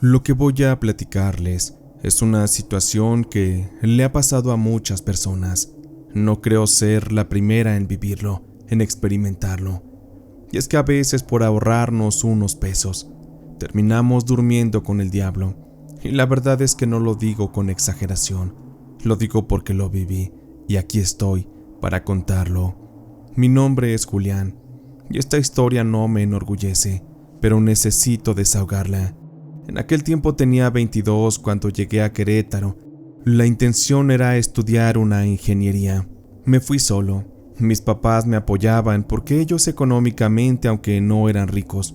Lo que voy a platicarles es una situación que le ha pasado a muchas personas. No creo ser la primera en vivirlo, en experimentarlo. Y es que a veces por ahorrarnos unos pesos, terminamos durmiendo con el diablo. Y la verdad es que no lo digo con exageración, lo digo porque lo viví y aquí estoy para contarlo. Mi nombre es Julián y esta historia no me enorgullece, pero necesito desahogarla. En aquel tiempo tenía 22 cuando llegué a Querétaro. La intención era estudiar una ingeniería. Me fui solo. Mis papás me apoyaban porque ellos económicamente, aunque no eran ricos,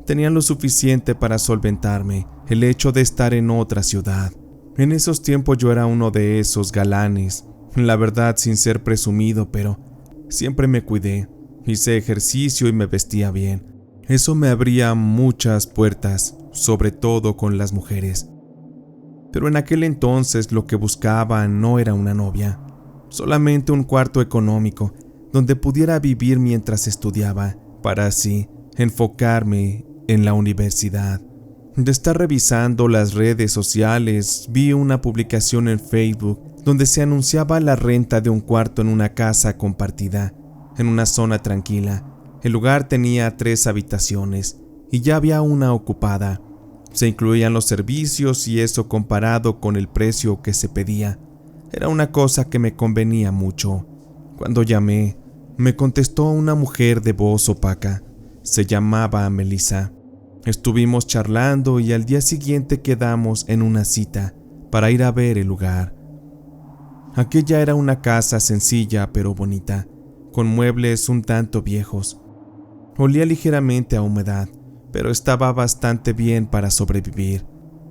tenían lo suficiente para solventarme el hecho de estar en otra ciudad. En esos tiempos yo era uno de esos galanes, la verdad sin ser presumido, pero siempre me cuidé, hice ejercicio y me vestía bien. Eso me abría muchas puertas, sobre todo con las mujeres. Pero en aquel entonces lo que buscaba no era una novia, solamente un cuarto económico donde pudiera vivir mientras estudiaba, para así enfocarme en la universidad. De estar revisando las redes sociales, vi una publicación en Facebook donde se anunciaba la renta de un cuarto en una casa compartida, en una zona tranquila. El lugar tenía 3 habitaciones y ya había una ocupada. Se incluían los servicios y eso comparado con el precio que se pedía, era una cosa que me convenía mucho. Cuando llamé, me contestó una mujer de voz opaca. Se llamaba Melissa. Estuvimos charlando y al día siguiente quedamos en una cita para ir a ver el lugar. Aquella era una casa sencilla pero bonita, con muebles un tanto viejos. Olía ligeramente a humedad, pero estaba bastante bien para sobrevivir.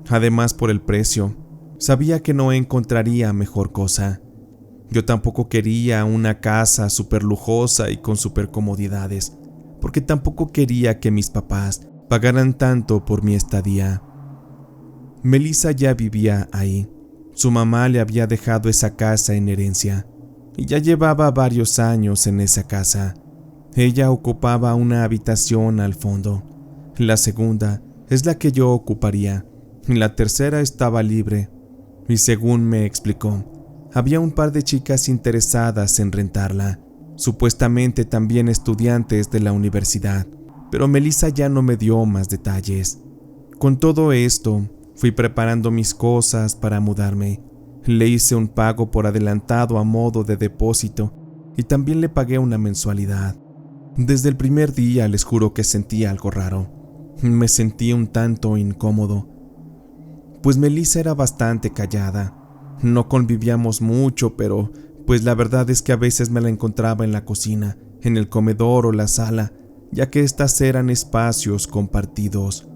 Además, por el precio, sabía que no encontraría mejor cosa. Yo tampoco quería una casa súper lujosa y con súper comodidades, porque tampoco quería que mis papás pagaran tanto por mi estadía. Melissa ya vivía ahí. Su mamá le había dejado esa casa en herencia y ya llevaba varios años en esa casa. Ella ocupaba una habitación al fondo. La segunda es la que yo ocuparía. La tercera estaba libre. Y según me explicó, había un par de chicas interesadas en rentarla, supuestamente también estudiantes de la universidad, pero Melissa ya no me dio más detalles. Con todo esto, fui preparando mis cosas para mudarme. Le hice un pago por adelantado a modo de depósito y también le pagué una mensualidad. Desde el primer día les juro que sentí algo raro. Me sentí un tanto incómodo, pues Melissa era bastante callada. No convivíamos mucho, pero pues la verdad es que a veces me la encontraba en la cocina, en el comedor o la sala, ya que estas eran espacios compartidos.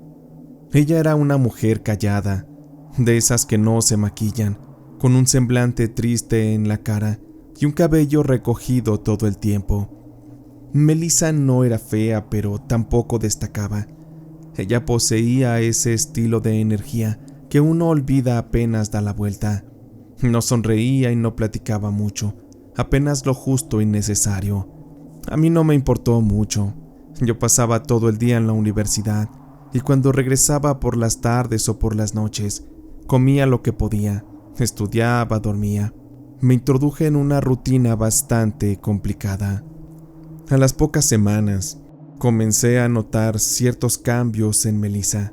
Ella era una mujer callada, de esas que no se maquillan, con un semblante triste en la cara y un cabello recogido todo el tiempo. Melissa no era fea, pero tampoco destacaba. Ella poseía ese estilo de energía que uno olvida apenas da la vuelta. No sonreía y no platicaba mucho, apenas lo justo y necesario. A mí no me importó mucho. Yo pasaba todo el día en la universidad y cuando regresaba por las tardes o por las noches, comía lo que podía, estudiaba, dormía. Me introduje en una rutina bastante complicada. A las pocas semanas, comencé a notar ciertos cambios en Melissa.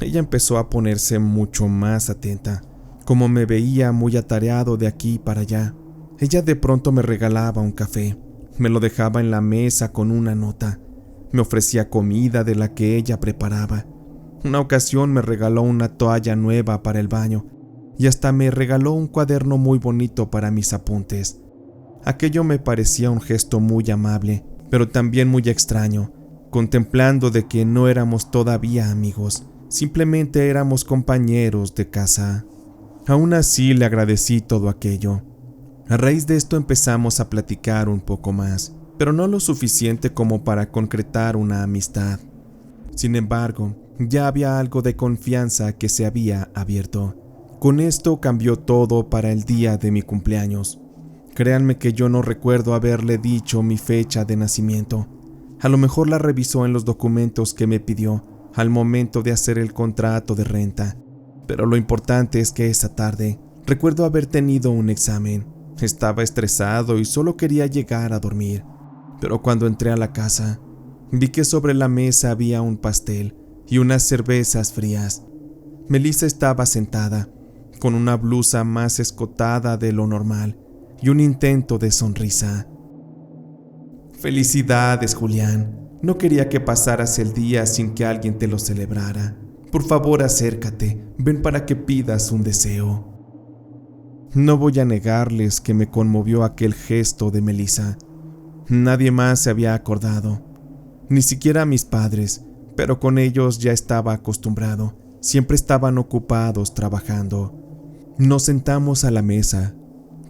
Ella empezó a ponerse mucho más atenta. Como me veía muy atareado de aquí para allá, ella de pronto me regalaba un café, me lo dejaba en la mesa con una nota, me ofrecía comida de la que ella preparaba. Una ocasión me regaló una toalla nueva para el baño y hasta me regaló un cuaderno muy bonito para mis apuntes. Aquello me parecía un gesto muy amable, pero también muy extraño, contemplando de que no éramos todavía amigos, simplemente éramos compañeros de casa. Aún así le agradecí todo aquello. A raíz de esto empezamos a platicar un poco más, pero no lo suficiente como para concretar una amistad. Sin embargo, ya había algo de confianza que se había abierto. Con esto cambió todo para el día de mi cumpleaños. Créanme que yo no recuerdo haberle dicho mi fecha de nacimiento. A lo mejor la revisó en los documentos que me pidió, al momento de hacer el contrato de renta. Pero lo importante es que esa tarde recuerdo haber tenido un examen. Estaba estresado y solo quería llegar a dormir. Pero cuando entré a la casa, vi que sobre la mesa había un pastel y unas cervezas frías. Melissa estaba sentada, con una blusa más escotada de lo normal y un intento de sonrisa. «Felicidades, Julián. No quería que pasaras el día sin que alguien te lo celebrara. Por favor, acércate. Ven para que pidas un deseo». No voy a negarles que me conmovió aquel gesto de Melissa. Nadie más se había acordado, ni siquiera mis padres, pero con ellos ya estaba acostumbrado. Siempre estaban ocupados trabajando. Nos sentamos a la mesa,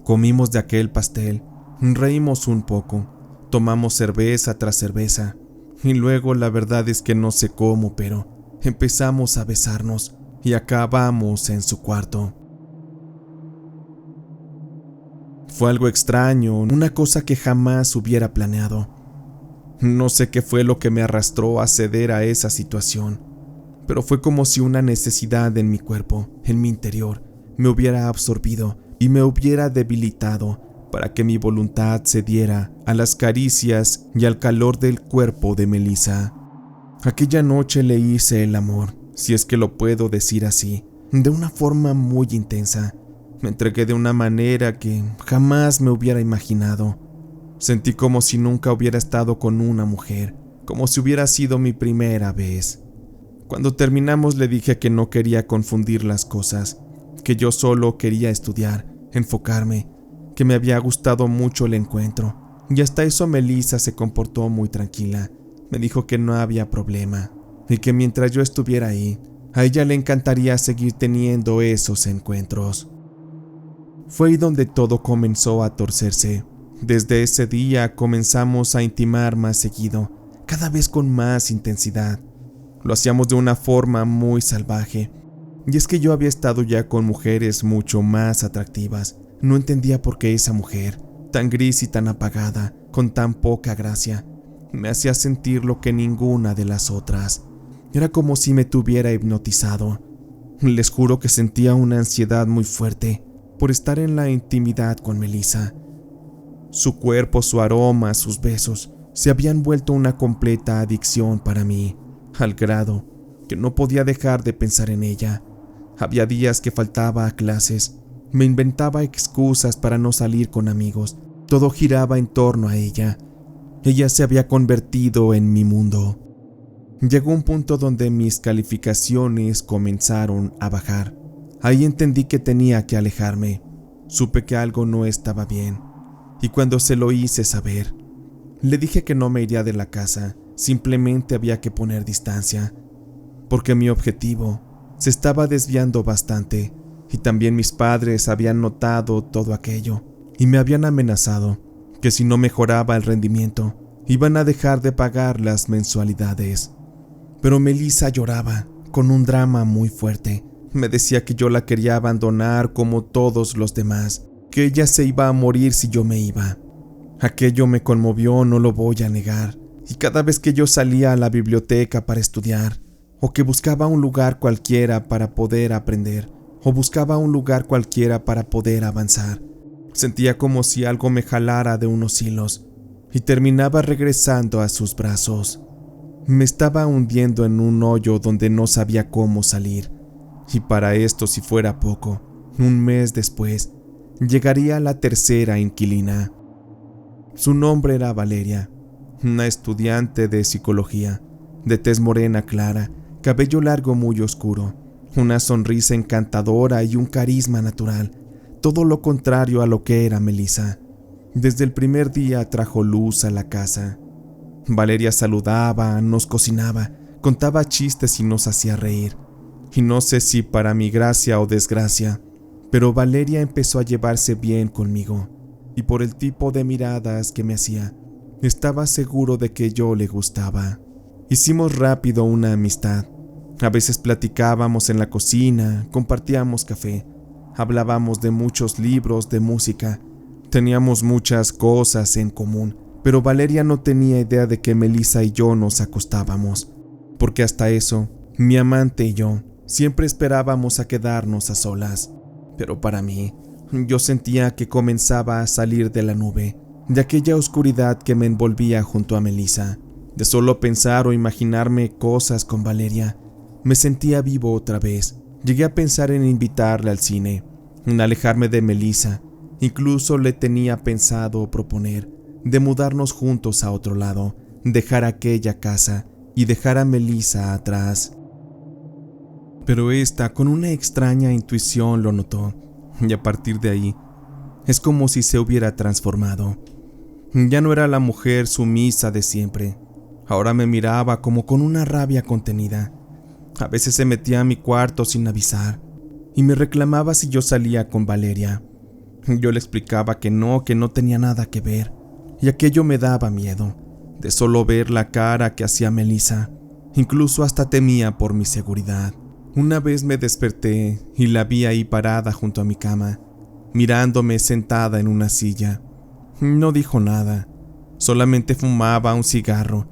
comimos de aquel pastel, reímos un poco, tomamos cerveza tras cerveza, y luego la verdad es que no sé cómo, pero empezamos a besarnos y acabamos en su cuarto. Fue algo extraño, una cosa que jamás hubiera planeado. No sé qué fue lo que me arrastró a ceder a esa situación, pero fue como si una necesidad en mi cuerpo, en mi interior, me hubiera absorbido y me hubiera debilitado para que mi voluntad cediera a las caricias y al calor del cuerpo de Melissa. Aquella noche le hice el amor, si es que lo puedo decir así, de una forma muy intensa. Me entregué de una manera que jamás me hubiera imaginado. Sentí como si nunca hubiera estado con una mujer, como si hubiera sido mi primera vez. Cuando terminamos le dije que no quería confundir las cosas, que yo solo quería estudiar, enfocarme, que me había gustado mucho el encuentro, y hasta eso Melissa se comportó muy tranquila. Me dijo que no había problema, y que mientras yo estuviera ahí, a ella le encantaría seguir teniendo esos encuentros. Fue ahí donde todo comenzó a torcerse. Desde ese día comenzamos a intimar más seguido, cada vez con más intensidad. Lo hacíamos de una forma muy salvaje, y es que yo había estado ya con mujeres mucho más atractivas. No entendía por qué esa mujer, tan gris y tan apagada, con tan poca gracia, me hacía sentir lo que ninguna de las otras. Era como si me tuviera hipnotizado. Les juro que sentía una ansiedad muy fuerte por estar en la intimidad con Melissa. Su cuerpo, su aroma, sus besos se habían vuelto una completa adicción para mí, al grado que no podía dejar de pensar en ella. Había días que faltaba a clases, me inventaba excusas para no salir con amigos. Todo giraba en torno a ella. Ella se había convertido en mi mundo. Llegó un punto donde mis calificaciones comenzaron a bajar. Ahí entendí que tenía que alejarme. Supe que algo no estaba bien, y cuando se lo hice saber, le dije que no me iría de la casa, simplemente había que poner distancia, porque mi objetivo se estaba desviando bastante, y también mis padres habían notado todo aquello, y me habían amenazado que si no mejoraba el rendimiento, iban a dejar de pagar las mensualidades. Pero Melissa lloraba, con un drama muy fuerte. Me decía que yo la quería abandonar como todos los demás, que ella se iba a morir si yo me iba. Aquello me conmovió, no lo voy a negar, y cada vez que yo salía a la biblioteca para estudiar, o que buscaba un lugar cualquiera para poder aprender, o buscaba un lugar cualquiera para poder avanzar, sentía como si algo me jalara de unos hilos, y terminaba regresando a sus brazos. Me estaba hundiendo en un hoyo donde no sabía cómo salir. Y para esto, si fuera poco, un mes después, llegaría la tercera inquilina. Su nombre era Valeria, una estudiante de psicología, de tez morena clara, cabello largo muy oscuro, una sonrisa encantadora y un carisma natural, todo lo contrario a lo que era Melissa. Desde el primer día trajo luz a la casa. Valeria saludaba, nos cocinaba, contaba chistes y nos hacía reír. Y no sé si para mi gracia o desgracia, pero Valeria empezó a llevarse bien conmigo, y por el tipo de miradas que me hacía, estaba seguro de que yo le gustaba. Hicimos rápido una amistad. A veces platicábamos en la cocina, compartíamos café, hablábamos de muchos libros, de música. Teníamos muchas cosas en común, pero Valeria no tenía idea de que Melissa y yo nos acostábamos. porque hasta eso, mi amante y yo siempre esperábamos a quedarnos a solas. Pero para mí, yo sentía que comenzaba a salir de la nube, de aquella oscuridad que me envolvía junto a Melissa. De solo pensar o imaginarme cosas con Valeria, me sentía vivo otra vez. Llegué a pensar en invitarla al cine, en alejarme de Melissa. Incluso le tenía pensado proponer de mudarnos juntos a otro lado, dejar aquella casa y dejar a Melissa atrás. Pero esta, con una extraña intuición, lo notó, y a partir de ahí, es como si se hubiera transformado. Ya no era la mujer sumisa de siempre. Ahora me miraba como con una rabia contenida. A veces se metía a mi cuarto sin avisar y me reclamaba si yo salía con Valeria. Yo le explicaba que no tenía nada que ver, y aquello me daba miedo, de solo ver la cara que hacía Melissa. Incluso hasta temía por mi seguridad. Una vez me desperté y la vi ahí parada junto a mi cama, mirándome sentada en una silla. No dijo nada, solamente fumaba un cigarro,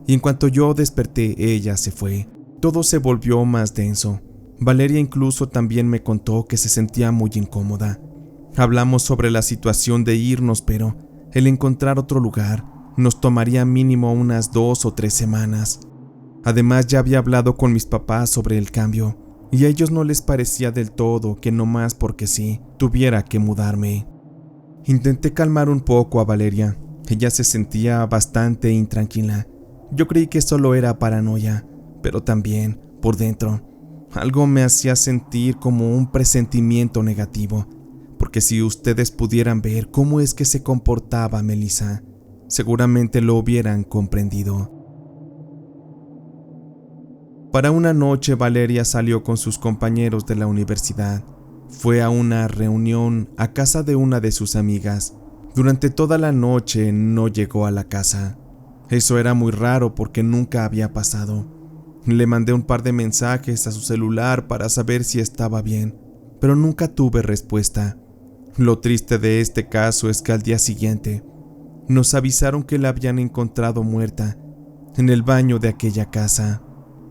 y en cuanto yo desperté, ella se fue. Todo se volvió más denso. Valeria incluso también me contó que se sentía muy incómoda. Hablamos sobre la situación de irnos, pero el encontrar otro lugar nos tomaría mínimo unas 2 o 3 semanas. Además, ya había hablado con mis papás sobre el cambio, y a ellos no les parecía del todo que nomás porque sí, tuviera que mudarme. Intenté calmar un poco a Valeria. Ella se sentía bastante intranquila. Yo creí que solo era paranoia, pero también, por dentro, algo me hacía sentir como un presentimiento negativo, porque si ustedes pudieran ver cómo es que se comportaba Melissa, seguramente lo hubieran comprendido. Para una noche, Valeria salió con sus compañeros de la universidad. Fue a una reunión a casa de una de sus amigas. Durante toda la noche no llegó a la casa. Eso era muy raro porque nunca había pasado. Le mandé un par de mensajes a su celular para saber si estaba bien, pero nunca tuve respuesta. Lo triste de este caso es que al día siguiente nos avisaron que la habían encontrado muerta en el baño de aquella casa.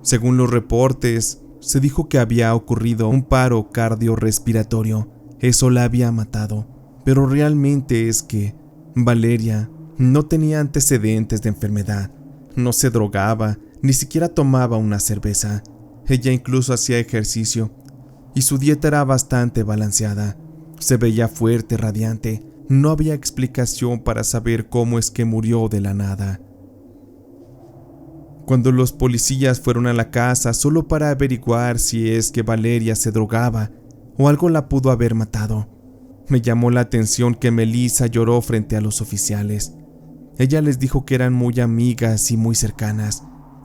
Según los reportes, se dijo que había ocurrido un paro cardiorrespiratorio. Eso la había matado, pero realmente es que Valeria no tenía antecedentes de enfermedad, no se drogaba, ni siquiera tomaba una cerveza. Ella incluso hacía ejercicio y su dieta era bastante balanceada. Se veía fuerte, radiante. No había explicación para saber cómo es que murió de la nada. Cuando los policías fueron a la casa solo para averiguar si es que Valeria se drogaba o algo la pudo haber matado, me llamó la atención que Melissa lloró frente a los oficiales. Ella les dijo que eran muy amigas y muy cercanas,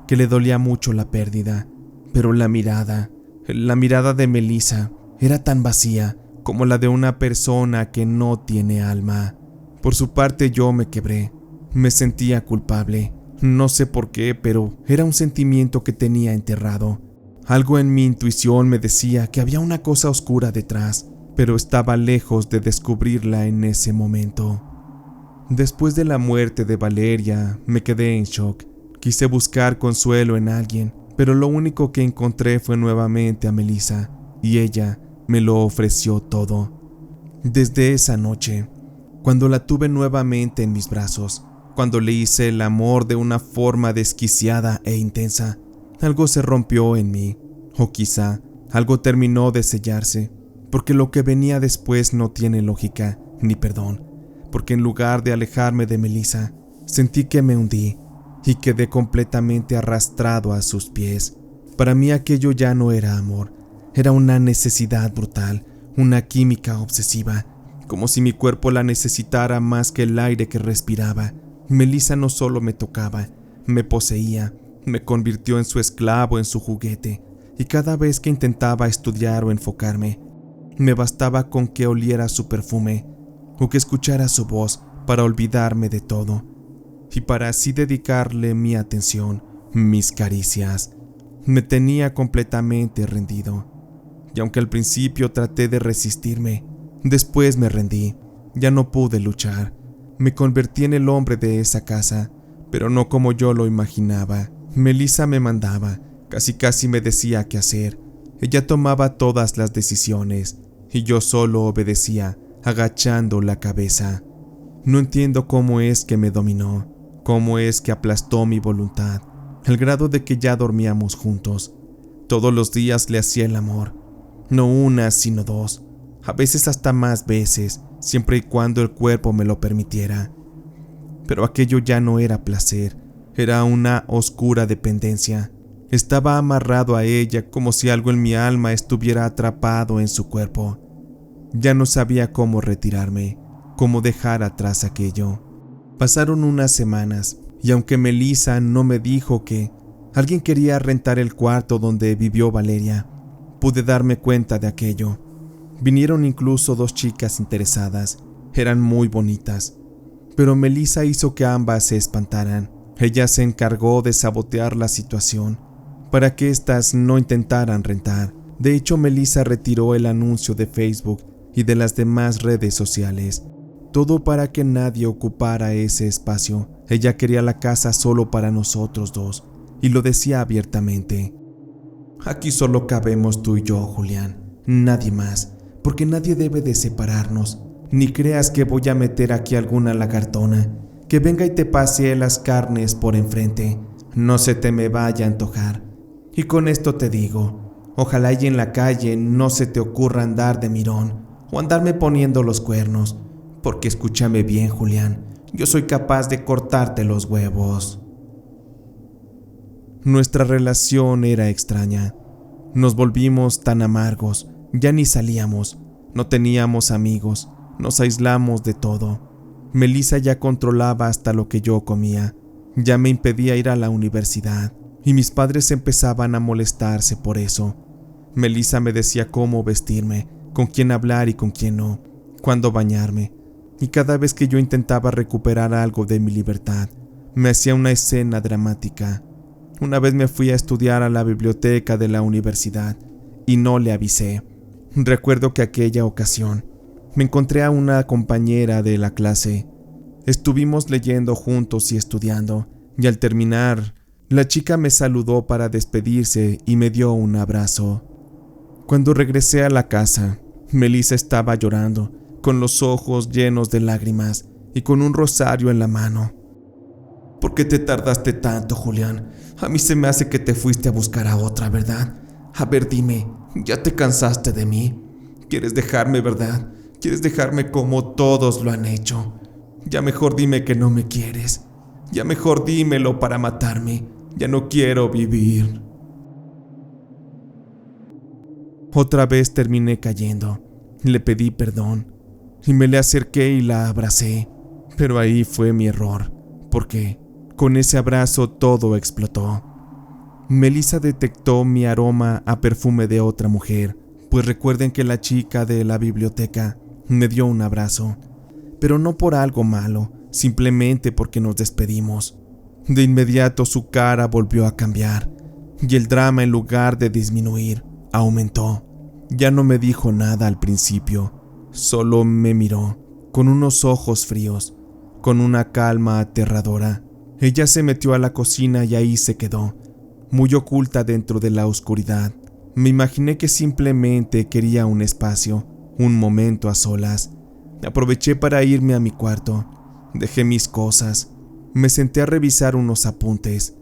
que le dolía mucho la pérdida, pero la mirada de Melissa era tan vacía como la de una persona que no tiene alma. Por su parte yo me quebré, me sentía culpable. No sé por qué, pero era un sentimiento que tenía enterrado. Algo en mi intuición me decía que había una cosa oscura detrás, pero estaba lejos de descubrirla en ese momento. Después de la muerte de Valeria, me quedé en shock. Quise buscar consuelo en alguien, pero lo único que encontré fue nuevamente a Melissa, y ella me lo ofreció todo. Desde esa noche, cuando la tuve nuevamente en mis brazos, cuando le hice el amor de una forma desquiciada e intensa, algo se rompió en mí, o quizá algo terminó de sellarse, porque lo que venía después no tiene lógica ni perdón, porque en lugar de alejarme de Melissa, sentí que me hundí y quedé completamente arrastrado a sus pies. Para mí aquello ya no era amor, era una necesidad brutal, una química obsesiva, como si mi cuerpo la necesitara más que el aire que respiraba. Melissa no solo me tocaba, me poseía, me convirtió en su esclavo, en su juguete, y cada vez que intentaba estudiar o enfocarme, me bastaba con que oliera su perfume o que escuchara su voz para olvidarme de todo, y para así dedicarle mi atención, mis caricias. Me tenía completamente rendido, y aunque al principio traté de resistirme, después me rendí, ya no pude luchar. Me convertí en el hombre de esa casa, pero no como yo lo imaginaba. Melissa me mandaba, casi me decía qué hacer. Ella tomaba todas las decisiones y yo solo obedecía, agachando la cabeza. No entiendo cómo es que me dominó, cómo es que aplastó mi voluntad, al grado de que ya dormíamos juntos. Todos los días le hacía el amor, no una sino dos, a veces hasta más veces, siempre y cuando el cuerpo me lo permitiera. Pero aquello ya no era placer, era una oscura dependencia. Estaba amarrado a ella como si algo en mi alma estuviera atrapado en su cuerpo. Ya no sabía cómo retirarme, cómo dejar atrás aquello. Pasaron unas semanas y aunque Melissa no me dijo que alguien quería rentar el cuarto donde vivió Valeria, pude darme cuenta de aquello. Vinieron incluso 2 chicas interesadas, eran muy bonitas, pero Melissa hizo que ambas se espantaran. Ella se encargó de sabotear la situación para que éstas no intentaran rentar. De hecho, Melissa retiró el anuncio de Facebook y de las demás redes sociales. Todo para que nadie ocupara ese espacio. Ella quería la casa solo para nosotros dos, y lo decía abiertamente. Aquí solo cabemos tú y yo, Julián, nadie más, porque nadie debe de separarnos. Ni creas que voy a meter aquí alguna lagartona, que venga y te pasee las carnes por enfrente. No se te me vaya a antojar. Y con esto te digo, ojalá y en la calle no se te ocurra andar de mirón, o andarme poniendo los cuernos, porque escúchame bien, Julián, yo soy capaz de cortarte los huevos. Nuestra relación era extraña. Nos volvimos tan amargos, ya ni salíamos, no teníamos amigos, nos aislamos de todo. Melissa ya controlaba hasta lo que yo comía, ya me impedía ir a la universidad, y mis padres empezaban a molestarse por eso. Melissa me decía cómo vestirme, con quién hablar y con quién no, cuándo bañarme, y cada vez que yo intentaba recuperar algo de mi libertad, me hacía una escena dramática. Una vez me fui a estudiar a la biblioteca de la universidad y no le avisé. Recuerdo que aquella ocasión me encontré a una compañera de la clase. Estuvimos leyendo juntos y estudiando, y al terminar, la chica me saludó para despedirse y me dio un abrazo. Cuando regresé a la casa, Melissa estaba llorando, con los ojos llenos de lágrimas y con un rosario en la mano. ¿Por qué te tardaste tanto, Julián? A mí se me hace que te fuiste a buscar a otra, ¿verdad? A ver, dime, ¿ya te cansaste de mí? ¿Quieres dejarme, verdad? ¿Quieres dejarme como todos lo han hecho? Ya mejor dime que no me quieres. Ya mejor dímelo para matarme. Ya no quiero vivir. Otra vez terminé cayendo. Le pedí perdón y me le acerqué y la abracé. Pero ahí fue mi error, porque con ese abrazo todo explotó. Melissa detectó mi aroma a perfume de otra mujer, pues recuerden que la chica de la biblioteca me dio un abrazo, pero no por algo malo, simplemente porque nos despedimos. De inmediato su cara volvió a cambiar, y el drama, en lugar de disminuir, aumentó. Ya no me dijo nada al principio, solo me miró, con unos ojos fríos, con una calma aterradora. Ella se metió a la cocina y ahí se quedó, muy oculta dentro de la oscuridad. Me imaginé que simplemente quería un espacio, un momento a solas. Aproveché para irme a mi cuarto. Dejé mis cosas. Me senté a revisar unos apuntes.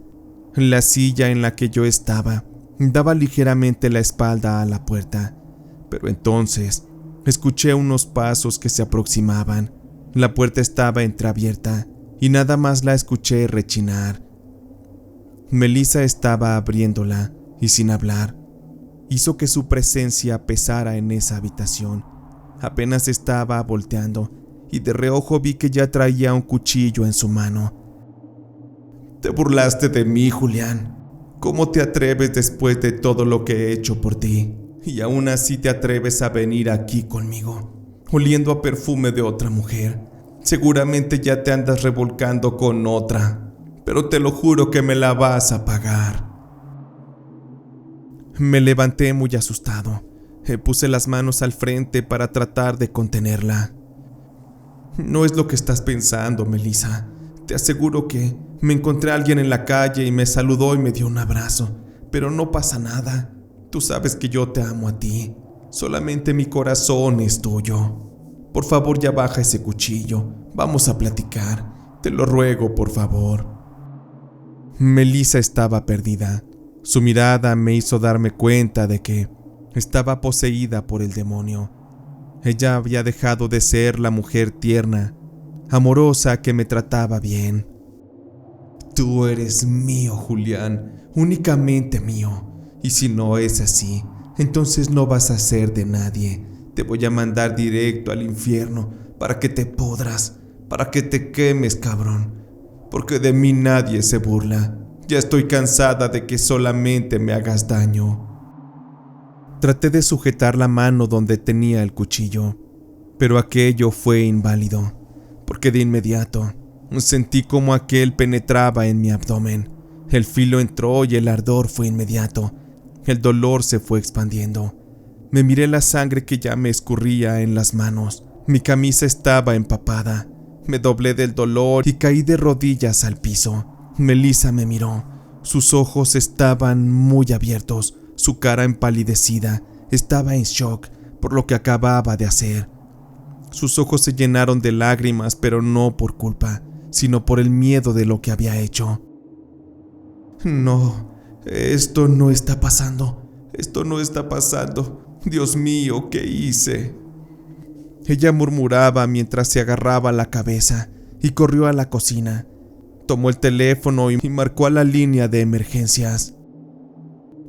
La silla en la que yo estaba daba ligeramente la espalda a la puerta, pero entonces escuché unos pasos que se aproximaban. La puerta estaba entreabierta y nada más la escuché rechinar. Melissa estaba abriéndola y sin hablar. Hizo que su presencia pesara en esa habitación. Apenas estaba volteando y de reojo vi que ya traía un cuchillo en su mano. Te burlaste de mí, Julián. ¿Cómo te atreves después de todo lo que he hecho por ti? Y aún así te atreves a venir aquí conmigo, oliendo a perfume de otra mujer. Seguramente ya te andas revolcando con otra, pero te lo juro que me la vas a pagar. Me levanté muy asustado. Puse las manos al frente para tratar de contenerla. No es lo que estás pensando, Melissa. Te aseguro que me encontré a alguien en la calle y me saludó y me dio un abrazo, pero no pasa nada. Tú sabes que yo te amo a ti. Solamente mi corazón es tuyo. Por favor, ya baja ese cuchillo. Vamos a platicar. Te lo ruego, por favor. Melissa estaba perdida. Su mirada me hizo darme cuenta de que estaba poseída por el demonio. Ella había dejado de ser la mujer tierna, amorosa que me trataba bien. Tú eres mío, Julián, únicamente mío. Y si no es así, entonces no vas a ser de nadie. Te voy a mandar directo al infierno para que te podras, para que te quemes, cabrón. Porque de mí nadie se burla. Ya estoy cansada de que solamente me hagas daño. Traté de sujetar la mano donde tenía el cuchillo, pero aquello fue inválido, porque de inmediato sentí como aquel penetraba en mi abdomen. El filo entró y el ardor fue inmediato. El dolor se fue expandiendo. Me miré la sangre que ya me escurría en las manos. Mi camisa estaba empapada. Me doblé del dolor y caí de rodillas al piso. Melissa me miró. Sus ojos estaban muy abiertos. Su cara empalidecida. Estaba en shock por lo que acababa de hacer. Sus ojos se llenaron de lágrimas, pero no por culpa, sino por el miedo de lo que había hecho. No, esto no está pasando. Esto no está pasando. Dios mío, ¿qué hice? Ella murmuraba mientras se agarraba la cabeza y corrió a la cocina. Tomó el teléfono y marcó a la línea de emergencias.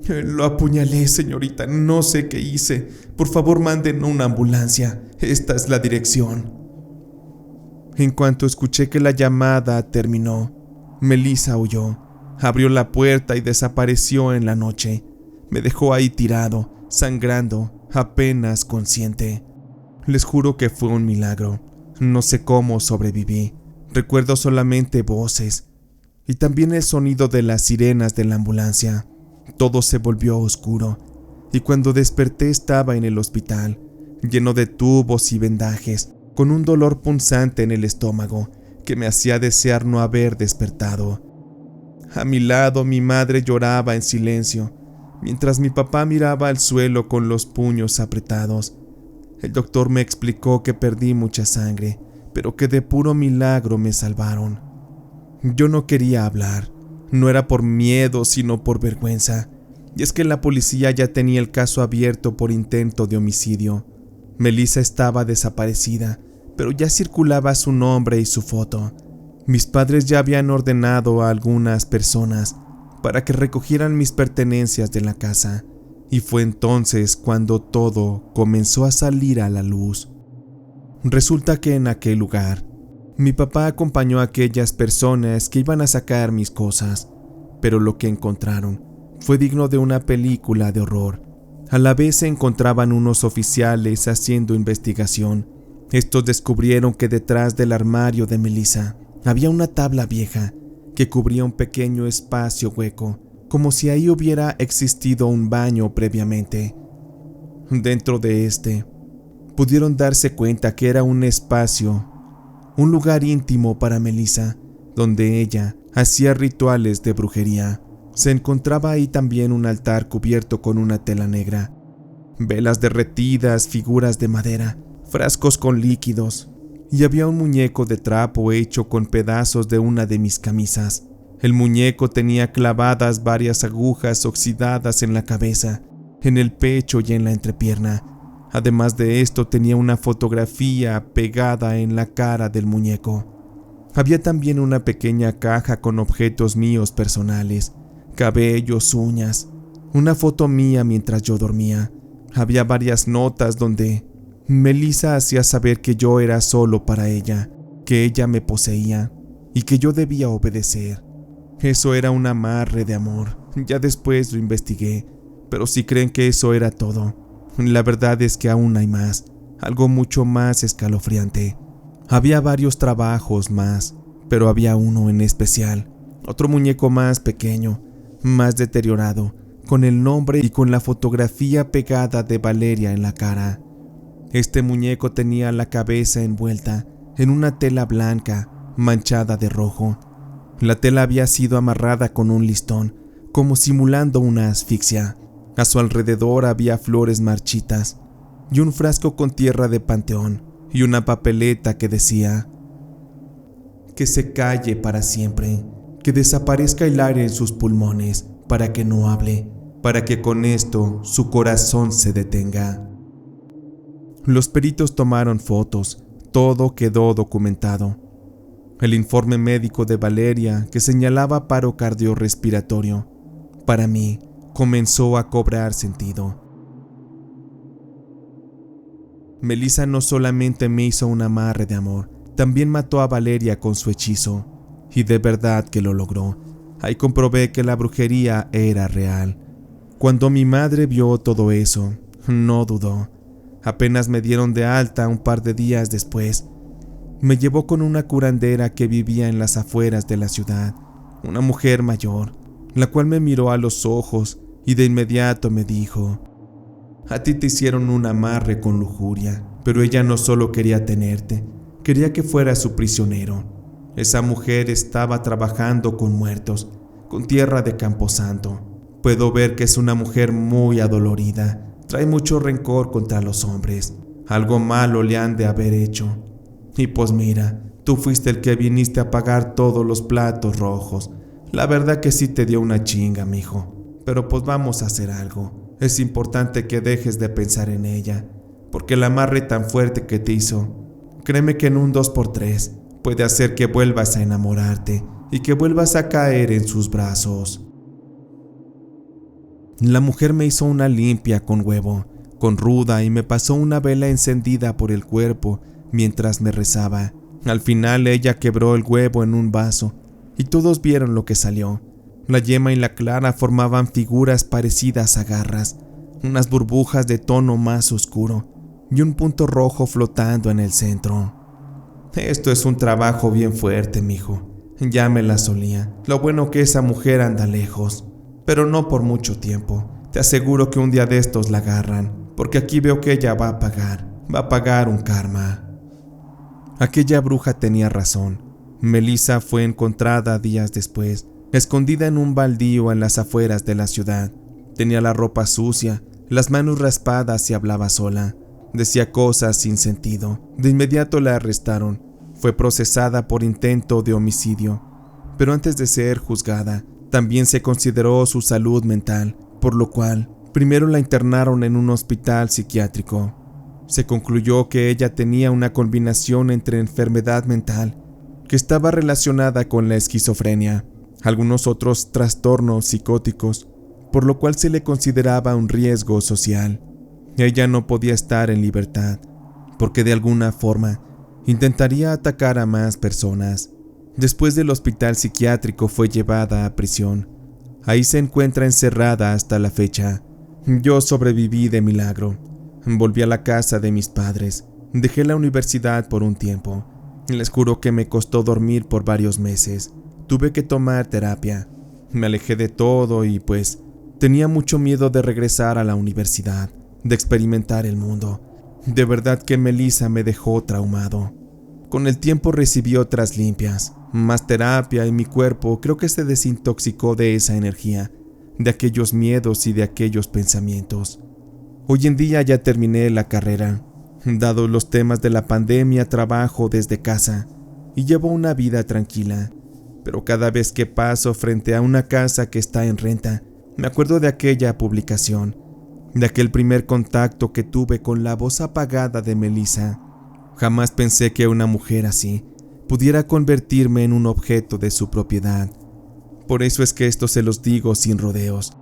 Lo apuñalé, señorita. No sé qué hice. Por favor, manden una ambulancia. Esta es la dirección. En cuanto escuché que la llamada terminó, Melissa huyó. Abrió la puerta y desapareció en la noche. Me dejó ahí tirado, sangrando, apenas consciente. Les juro que fue un milagro. No sé cómo sobreviví. Recuerdo solamente voces y también el sonido de las sirenas de la ambulancia. Todo se volvió oscuro y cuando desperté estaba en el hospital, lleno de tubos y vendajes, con un dolor punzante en el estómago que me hacía desear no haber despertado. A mi lado mi madre lloraba en silencio, mientras mi papá miraba al suelo con los puños apretados. El doctor me explicó que perdí mucha sangre, pero que de puro milagro me salvaron. Yo no quería hablar, no era por miedo sino por vergüenza, y es que la policía ya tenía el caso abierto por intento de homicidio. Melissa estaba desaparecida, pero ya circulaba su nombre y su foto. Mis padres ya habían ordenado a algunas personas para que recogieran mis pertenencias de la casa, y fue entonces cuando todo comenzó a salir a la luz. Resulta que en aquel lugar, mi papá acompañó a aquellas personas que iban a sacar mis cosas, pero lo que encontraron fue digno de una película de horror. A la vez se encontraban unos oficiales haciendo investigación. Estos descubrieron que detrás del armario de Melissa había una tabla vieja que cubría un pequeño espacio hueco, como si ahí hubiera existido un baño previamente. Dentro de este, pudieron darse cuenta que era un espacio, un lugar íntimo para Melissa, donde ella hacía rituales de brujería. Se encontraba ahí también un altar cubierto con una tela negra, velas derretidas, figuras de madera, frascos con líquidos, y había un muñeco de trapo hecho con pedazos de una de mis camisas. El muñeco tenía clavadas varias agujas oxidadas en la cabeza, en el pecho y en la entrepierna. Además de esto, tenía una fotografía pegada en la cara del muñeco. Había también una pequeña caja con objetos míos personales, cabellos, uñas, una foto mía mientras yo dormía. Había varias notas donde Melissa hacía saber que yo era solo para ella, que ella me poseía y que yo debía obedecer. Eso era un amarre de amor. Ya después lo investigué, pero si creen que eso era todo, la verdad es que aún hay más, algo mucho más escalofriante. Había varios trabajos más, pero había uno en especial, otro muñeco más pequeño, más deteriorado, con el nombre y con la fotografía pegada de Valeria en la cara. Este muñeco tenía la cabeza envuelta en una tela blanca manchada de rojo. La tela había sido amarrada con un listón, como simulando una asfixia. A su alrededor había flores marchitas y un frasco con tierra de panteón y una papeleta que decía: que se calle para siempre, que desaparezca el aire en sus pulmones para que no hable, para que con esto su corazón se detenga. Los peritos tomaron fotos, todo quedó documentado. El informe médico de Valeria, que señalaba paro cardiorrespiratorio, para mí comenzó a cobrar sentido. Melissa no solamente me hizo un amarre de amor, también mató a Valeria con su hechizo, y de verdad que lo logró. Ahí comprobé que la brujería era real. Cuando mi madre vio todo eso, no dudó. Apenas me dieron de alta un par de días después. Me llevó con una curandera que vivía en las afueras de la ciudad, una mujer mayor, la cual me miró a los ojos y de inmediato me dijo: a ti te hicieron un amarre con lujuria, pero ella no solo quería tenerte, quería que fueras su prisionero. Esa mujer estaba trabajando con muertos, con tierra de camposanto. Puedo ver que es una mujer muy adolorida, trae mucho rencor contra los hombres. Algo malo le han de haber hecho. Y pues mira, tú fuiste el que viniste a pagar todos los platos rojos. La verdad que sí te dio una chinga, mijo. Pero pues vamos a hacer algo. Es importante que dejes de pensar en ella, porque el amarre tan fuerte que te hizo, créeme que en un 2x3 puede hacer que vuelvas a enamorarte y que vuelvas a caer en sus brazos. La mujer me hizo una limpia con huevo, con ruda, y me pasó una vela encendida por el cuerpo mientras me rezaba. Al final ella quebró el huevo en un vaso y todos vieron lo que salió. La yema y la clara formaban figuras parecidas a garras, unas burbujas de tono más oscuro y un punto rojo flotando en el centro. Esto es un trabajo bien fuerte, mijo. Ya me la solía. Lo bueno que esa mujer anda lejos, pero no por mucho tiempo. Te aseguro que un día de estos la agarran, porque aquí veo que ella va a pagar un karma. Aquella bruja tenía razón. Melissa fue encontrada días después, escondida en un baldío en las afueras de la ciudad. Tenía la ropa sucia, las manos raspadas y hablaba sola. Decía cosas sin sentido. De inmediato la arrestaron. Fue procesada por intento de homicidio, pero antes de ser juzgada, también se consideró su salud mental, por lo cual primero la internaron en un hospital psiquiátrico. Se concluyó que ella tenía una combinación entre enfermedad mental, que estaba relacionada con la esquizofrenia, algunos otros trastornos psicóticos, por lo cual se le consideraba un riesgo social. Ella no podía estar en libertad, porque de alguna forma intentaría atacar a más personas. Después del hospital psiquiátrico fue llevada a prisión. Ahí se encuentra encerrada hasta la fecha. Yo sobreviví de milagro. Volví a la casa de mis padres. Dejé la universidad por un tiempo. Les juro que me costó dormir por varios meses. Tuve que tomar terapia. Me alejé de todo y pues tenía mucho miedo de regresar a la universidad, de experimentar el mundo. De verdad que Melissa me dejó traumado. Con el tiempo recibí otras limpias, más terapia y mi cuerpo creo que se desintoxicó de esa energía, de aquellos miedos y de aquellos pensamientos. Hoy en día ya terminé la carrera. Dado los temas de la pandemia, trabajo desde casa y llevo una vida tranquila. Pero cada vez que paso frente a una casa que está en renta, me acuerdo de aquella publicación, de aquel primer contacto que tuve con la voz apagada de Melissa. Jamás pensé que una mujer así pudiera convertirme en un objeto de su propiedad. Por eso es que esto se los digo sin rodeos.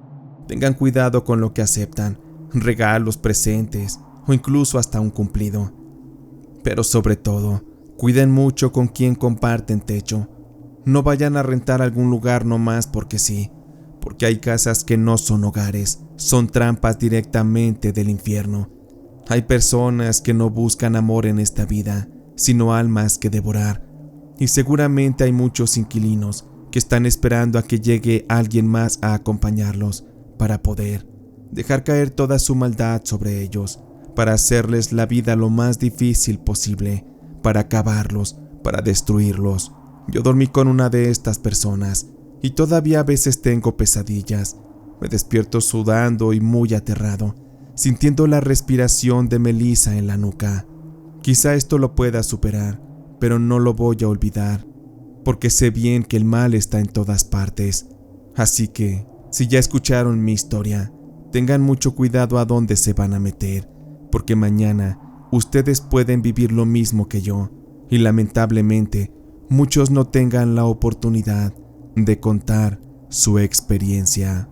Tengan cuidado con lo que aceptan, regalos, presentes o incluso hasta un cumplido. Pero sobre todo, cuiden mucho con quien comparten techo. No vayan a rentar algún lugar nomás porque sí, porque hay casas que no son hogares, son trampas directamente del infierno. Hay personas que no buscan amor en esta vida, sino almas que devorar. Y seguramente hay muchos inquilinos que están esperando a que llegue alguien más a acompañarlos para poder dejar caer toda su maldad sobre ellos, para hacerles la vida lo más difícil posible, para acabarlos, para destruirlos. Yo dormí con una de estas personas y todavía a veces tengo pesadillas. Me despierto sudando y muy aterrado, sintiendo la respiración de Melissa en la nuca. Quizá esto lo pueda superar, pero no lo voy a olvidar, porque sé bien que el mal está en todas partes. Así que, si ya escucharon mi historia, tengan mucho cuidado a dónde se van a meter, porque mañana ustedes pueden vivir lo mismo que yo, y lamentablemente muchos no tengan la oportunidad de contar su experiencia.